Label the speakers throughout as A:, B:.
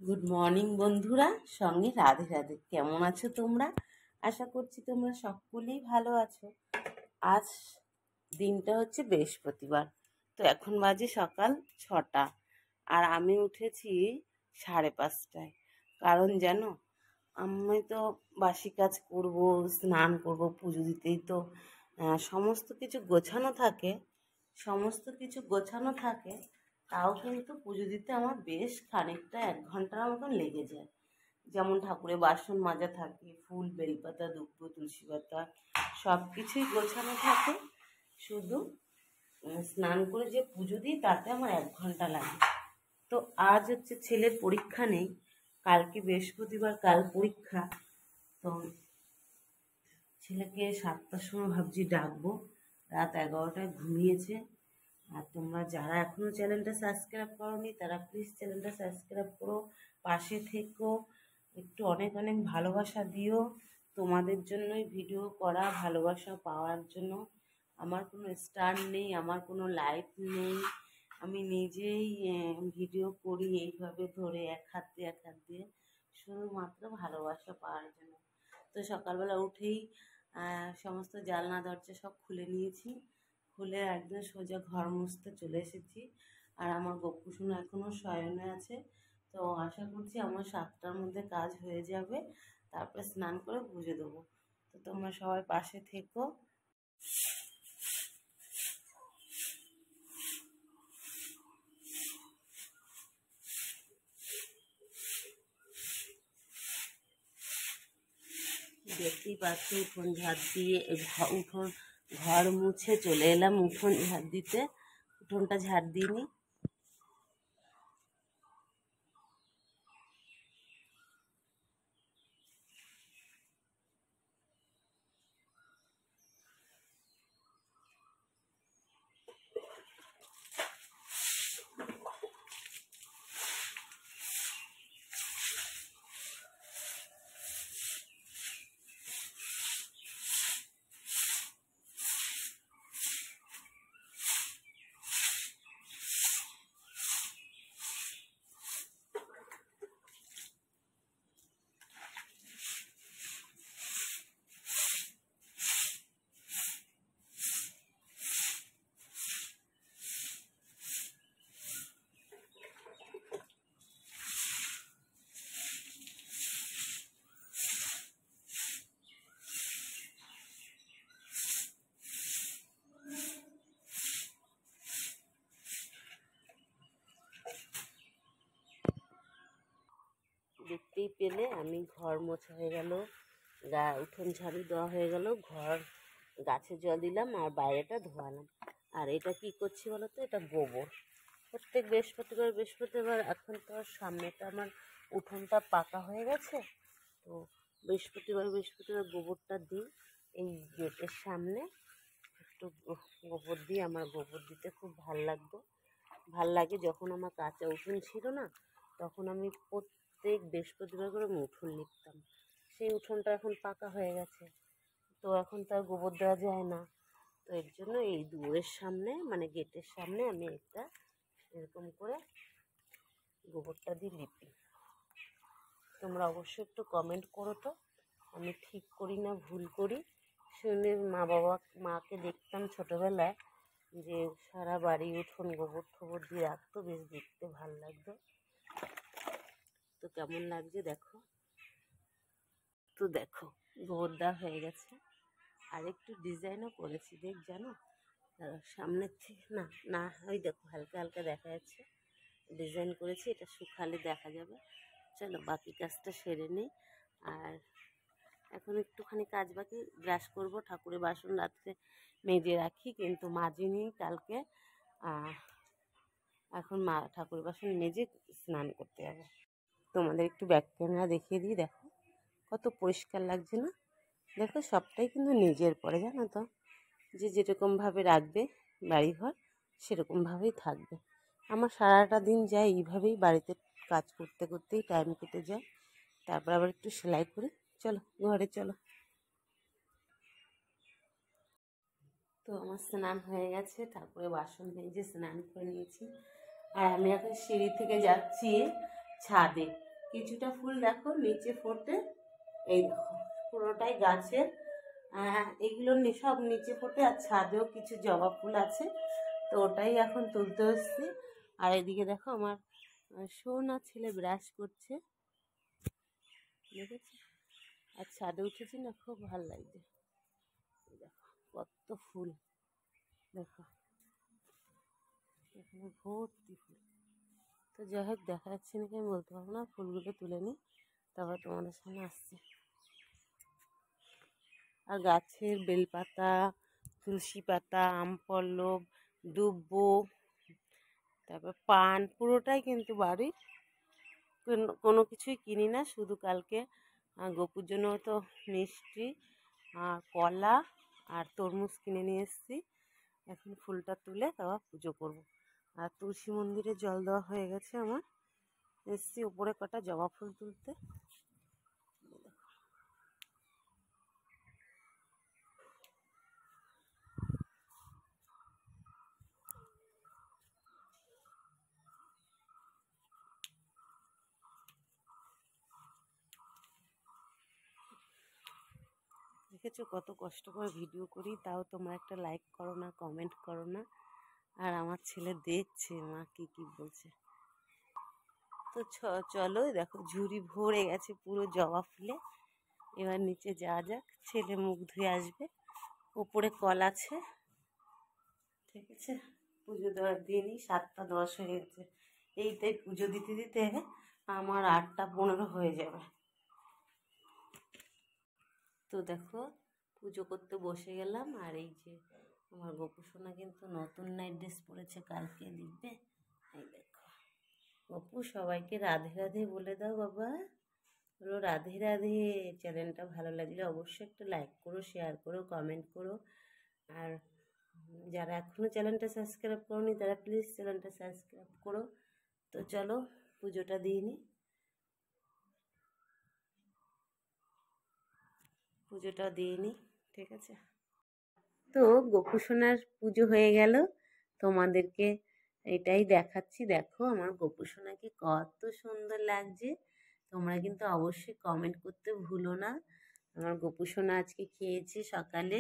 A: Good morning বন্ধুরা, সঙ্গে রাধে রাধে। কেমন আছো তোমরা? আশা করছি তোমরা সকলেই ভালো আছো। আজ দিনটা হচ্ছে বৃহস্পতিবার। তো এখন বাজে সকাল 6টা, আর আমি উঠেছি 5:30টায়। কারণ জানো, আমি তো বাসি কাজ করব, স্নান করব, পুজো দিতেই তো সমস্ত কিছু গোছানো থাকে। তাও কিন্তু পুজো দিতে আমার বেশ খানিকটা 1 ঘন্টার মতন লেগে যায়। যেমন ঠাকুরের বাসন মাজা থাকে, ফুল, বেলপাতা, দুব্ব, তুলসী পাতা সব কিছুই গোছানো থাকে। শুধু স্নান করে যে পুজো দিই তাতে আমার 1 ঘন্টা লাগে। তো আজ হচ্ছে ছেলের পরীক্ষা নেই, কালকে বৃহস্পতিবার, কাল পরীক্ষা। তো ছেলেকে 7টার সময় ভাবছি ডাকবো। রাত 11টায় ঘুমিয়েছে। আর তোমরা যারা এখনো চ্যানেলটা সাবস্ক্রাইব করোনি তারা প্লিজ চ্যানেলটা সাবস্ক্রাইব করো, পাশে থেকো, একটু অনেক অনেক ভালোবাসা দিও। তোমাদের জন্যই ভিডিও করা, ভালোবাসা পাওয়ার জন্য। আমার কোনো স্টার নেই, আমার কোনো লাইফ নেই, আমি নিজেই ভিডিও করি এইভাবে ধরে এক হাত দিয়ে শুধুমাত্র ভালোবাসা পাওয়ার জন্য। তো সকালবেলা উঠেই সমস্ত জানলা দরজা সব খুলে নিয়েছি, খুলে একদম সোজা ঘর মুছতে চলে এসেছি। আর আমার গপুসোনা এখনও শয়নে আছে। তো আশা করছি আমার 7টার মধ্যে কাজ হয়ে যাবে, তারপরে স্নান করে পুজো দেবো। তো তোমরা সবাই পাশে থেকো। দেখতেই পাচ্ছি উঠোন ঝাড় দিয়ে ঘর মুছে চলে এলাম উঠোন ঝাড় দিতে। উঠোনটা ঝাড় দিইনি। দেখতেই পেলে আমি ঘর মোছা হয়ে গেল, উঠোন ঝাড়ু দেওয়া হয়ে গেল, গাছে জল দিলাম আর বাইরেটা ধোয়ালাম। আর এটা কি করছি বলো তো? এটা গোবর। প্রত্যেক বৃহস্পতিবার এখন তো আর সামনেটা আমার উঠোনটা পাকা হয়ে গেছে। তো বৃহস্পতিবার গোবরটা দিই এই গেটের সামনে। একটু গোবর দিই, আমার গোবর দিতে খুব ভাল লাগে। যখন আমার কাঁচা উঠোন ছিল না, তখন আমি প্রত্যেক বৃহস্পতিবার করে আমি উঠোন লিপতাম। সেই উঠোনটা এখন পাকা হয়ে গেছে, তো এখন তার গোবর দেওয়া যায় না। তো এর জন্য এই দুয়ারের সামনে, মানে গেটের সামনে, আমি একটা এরকম করে গোবরটা দিয়ে লিপি। তোমরা অবশ্যই একটু কমেন্ট করো তো, আমি ঠিক করি না ভুল করি। শুনে মাকে দেখতাম ছোটোবেলায় যে সারা বাড়ি উঠোন গোবর দিয়ে রাখতো, বেশ দেখতে ভালো লাগতো। তো কেমন লাগছে দেখো। তো দেখো গোবর দেওয়া হয়ে গেছে, আর একটু ডিজাইনও করেছি, জানো সামনের থেকে না ওই দেখো হালকা হালকা দেখা যাচ্ছে, ডিজাইন করেছি। এটা শুকালে দেখা যাবে। চলো বাকি কাজটা সেরে নিই। আর এখন একটুখানি কাজ বাকি, ব্রাশ করব, ঠাকুরের বাসন রাত্রে মেজে রাখি কিন্তু মাজিনি কালকে। এখন ঠাকুরের বাসন মেজে স্নান করতে যাবো। তোমাদের একটু ব্যাক ক্যামেরা দেখিয়ে দিই, দেখো কত পরিষ্কার লাগছে না? দেখো সবটাই কিন্তু নিজের পরে, জানো তো, যে যেরকমভাবে রাখবে বাড়িঘর সেরকমভাবেই থাকবে। আমার সারাটা দিন যায় এইভাবেই, বাড়িতে কাজ করতে করতেই টাইম কেটে যায়। তারপর আবার একটু সেলাই করি। চলো ঘরে চলো। তো আমার স্নান হয়ে গেছে, ঠাকুরের বাসন মেজে স্নান করে নিয়েছি। আর আমি এখন সিঁড়ি থেকে যাচ্ছি ছাদে। কিছুটা ফুল দেখো নিচে ফোটে, এই দেখো পুরোটাই গাছের। এগুলো সব নিচে ফোটে, আর ছাদেও কিছু জবা ফুল আছে, তো ওটাই এখন তুলতে এসছি। আর এদিকে দেখো আমার সোনা ছেলে ব্রাশ করছে, দেখেছি। আর ছাদে উঠেছি না, খুব ভালো লাগছে। দেখো কত ফুল, দেখো এখানে ভর্তি ফুল। তো যাই হোক দেখা যাচ্ছে নাকি আমি বলতে পারবো না, ফুলগুলো তুলে নিই তারপর তোমাদের সামনে আসছে। আর গাছের বেলপাতা, তুলসী পাতা, আম পল্লব, দুব্বো, তারপর পান, পুরোটাই কিন্তু বাড়ির, কোনো কিছুই কিনি না। শুধু কালকে গপুর জন্য তো মিষ্টি আর কলা আর তরমুজ কিনে নিয়ে এসেছি। এখন ফুলটা তুলে তারপর পুজো করব। আর তুলসী মন্দিরে জল দেওয়া হয়ে গেছে আমার, এসছি উপরে কটা জবা ফুল তুলতে। দেখেছো কত কষ্ট করে ভিডিও করি, তাও তোমরা একটা লাইক করো না, কমেন্ট করো না। আর আমার ছেলে দেখছে মা কি বলছে। তো চলো, দেখো ঝুড়ি ভরে গেছে পুরো জবা ফুলে। এবার নিচে যাওয়া যাক, ছেলে মুখ ধুয়ে আসবে। ওপরে কল আছে, ঠিক আছে। পুজো দেওয়ার দিনই 7টা 10 হয়ে গেছে। এইটাই পুজো দিতে দিতে আমার 8টা 15 হয়ে যাবে। তো দেখো পুজো করতে বসে গেলাম। আর এই যে আমার গপু সোনা কিন্তু নতুন নাইট ড্রেস পরেছে, কালকে দিবে। এই দেখো গপু, সবাইকে রাধে রাধে বলে দাও বাবা। বলো রাধে রাধে। চ্যানেলটা ভালো লাগলে অবশ্যই একটা লাইক করো, শেয়ার করো, কমেন্ট করো। আর যারা এখনও চ্যানেলটা সাবস্ক্রাইব করোনি তারা প্লিজ চ্যানেলটা সাবস্ক্রাইব করো। তো চলো পুজোটা দিয়ে নিই। পুজোটা দিয়ে নিই, ঠিক আছে। তো গপু সোনার পুজো হয়ে গেল, তোমাদেরকে এটাই দেখাচ্ছি। দেখো আমার গপু সোনাকে কত সুন্দর লাগছে। তোমরা কিন্তু অবশ্যই কমেন্ট করতে ভুলো না। আমার গপু সোনা আজকে খেয়েছে সকালে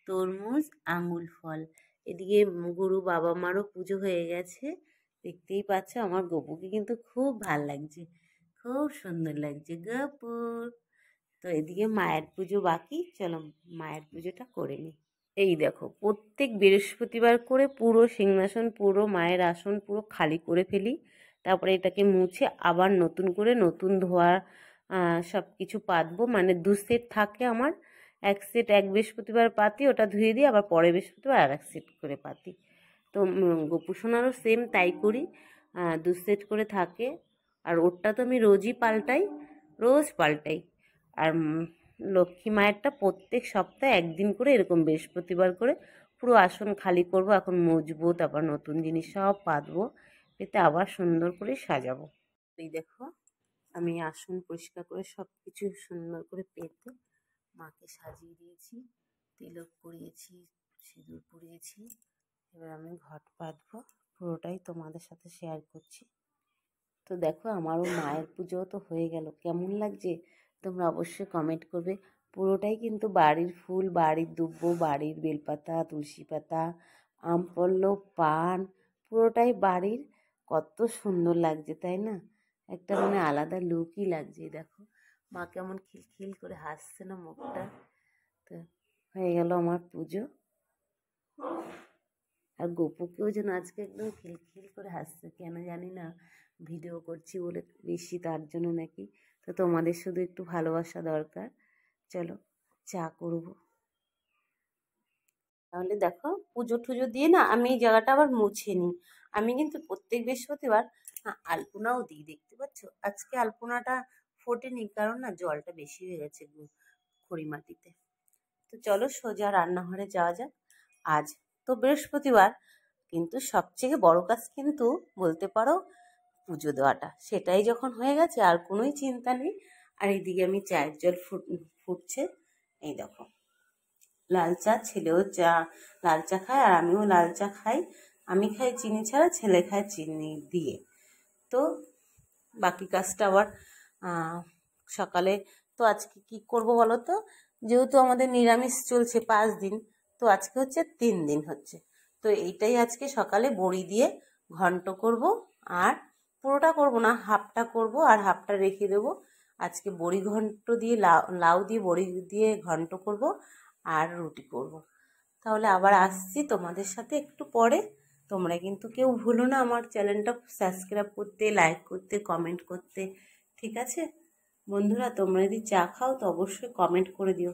A: তরমুজ, আঙুল ফল। এদিকে গুরু বাবা মারও পুজো হয়ে গেছে, দেখতেই পাচ্ছ। আমার গপুকে কিন্তু খুব ভাল লাগছে, খুব সুন্দর লাগছে গপুর। তো এদিকে মায়ের পুজো বাকি, চলো মায়ের পুজোটা করে নিই। এই দেখো প্রত্যেক বৃহস্পতিবার করে পুরো সিংহাসন, পুরো মায়ের আসন পুরো খালি করে ফেলি। তারপরে এটাকে মুছে আবার নতুন করে নতুন ধোয়া সব কিছু পাতবো। মানে 2 সেট থাকে আমার, 1 সেট এক বৃহস্পতিবার পাতি, ওটা ধুয়ে দিই, আবার পরের বৃহস্পতিবার আর 1 সেট করে পাতি। তো গপু সোনারও সেম তাই করি, 2 সেট করে থাকে। আর ওরটা তো আমি রোজই পাল্টাই, রোজ পাল্টাই। আর লক্ষ্মী মায়েরটা প্রত্যেক সপ্তাহে একদিন করে এরকম বৃহস্পতিবার করে পুরো আসন খালি করব। এখন মুছবো, তারপর নতুন জিনিস সব পাতবো, এতে আবার সুন্দর করে সাজাবো। এই দেখো আমি আসন পরিষ্কার করে সব কিছু সুন্দর করে পেতে মাকে সাজিয়ে দিয়েছি, তিলক পরিয়েছি, সিঁদুর পরিয়েছি। এবার আমি ঘট পাতবো, পুরোটাই তোমাদের সাথে শেয়ার করছি। তো দেখো আমারও মায়ের পুজো তো হয়ে গেল, কেমন লাগছে তোমরা অবশ্যই কমেন্ট করবে। পুরোটাই কিন্তু বাড়ির ফুল, বাড়ির দুব্বো, বাড়ির বেলপাতা, তুলসী পাতা, আম পল্লব, পান, পুরোটাই বাড়ির। কত সুন্দর লাগছে তাই না, একটা মানে আলাদা লুকই লাগছে। দেখো মা কেমন খিলখিল করে হাসছে না মুখটা। তো হয়ে গেল আমার পুজো। আর গপুকেও যেন আজকে একদম খিলখিল করে হাসছে, কেন জানি না, ভিডিও করছি বলে বেশি তার জন্য নাকি। তো তোমাদের শুধু একটু ভালোবাসা দরকার। চলো চা করব। তাহলে দেখো পুজো টুজো দিয়ে না আমি এই জায়গাটা আবার মুছে নিই। আমি কিন্তু প্রত্যেক বৃহস্পতিবার আলপনাও দিই, দেখতে পাচ্ছ। আজকে আলপনাটা ফোটেনি, কারণ না জলটা বেশি হয়ে গেছে খড়ি মাটিতে। তো চলো সোজা রান্নাঘরে যাওয়া যাক। আজ তো বৃহস্পতিবার, কিন্তু সবথেকে বড় কাজ কিন্তু বলতে পারো পুজো দেওয়াটা। সেটাই যখন হয়ে গেছে আর কোনোই চিন্তা নেই। আর এইদিকে আমি চায়ের জল ফুটছে, এই দেখো লাল চা। ছেলেও লাল চা খায় আর আমিও লাল চা খাই। আমি খাই চিনি ছাড়া, ছেলে খায় চিনি দিয়ে। তো বাকি কাজটা আবার
B: সকালে। তো আজকে কি করব বলো তো, যেহেতু আমাদের নিরামিষ চলছে 5 দিন, তো আজকে হচ্ছে 3 দিন হচ্ছে। তো এইটাই আজকে সকালে বড়ি দিয়ে ঘন্ট করব, আর পুরোটা করব না, হাফটা করব আর হাফটা রেখে দেব। আজকে বড়ি ঘন্ট দিয়ে লাউ দিয়ে বড়ি দিয়ে ঘন্ট করব আর রুটি করব। তাহলে আবার আসছি তোমাদের সাথে একটু পরে। তোমরা কিন্তু কেউ ভুলো না আমার চ্যানেলটা সাবস্ক্রাইব করতে, লাইক করতে, কমেন্ট করতে। ঠিক আছে বন্ধুরা, তোমরা যদি চা খাও তো অবশ্যই কমেন্ট করে দিও।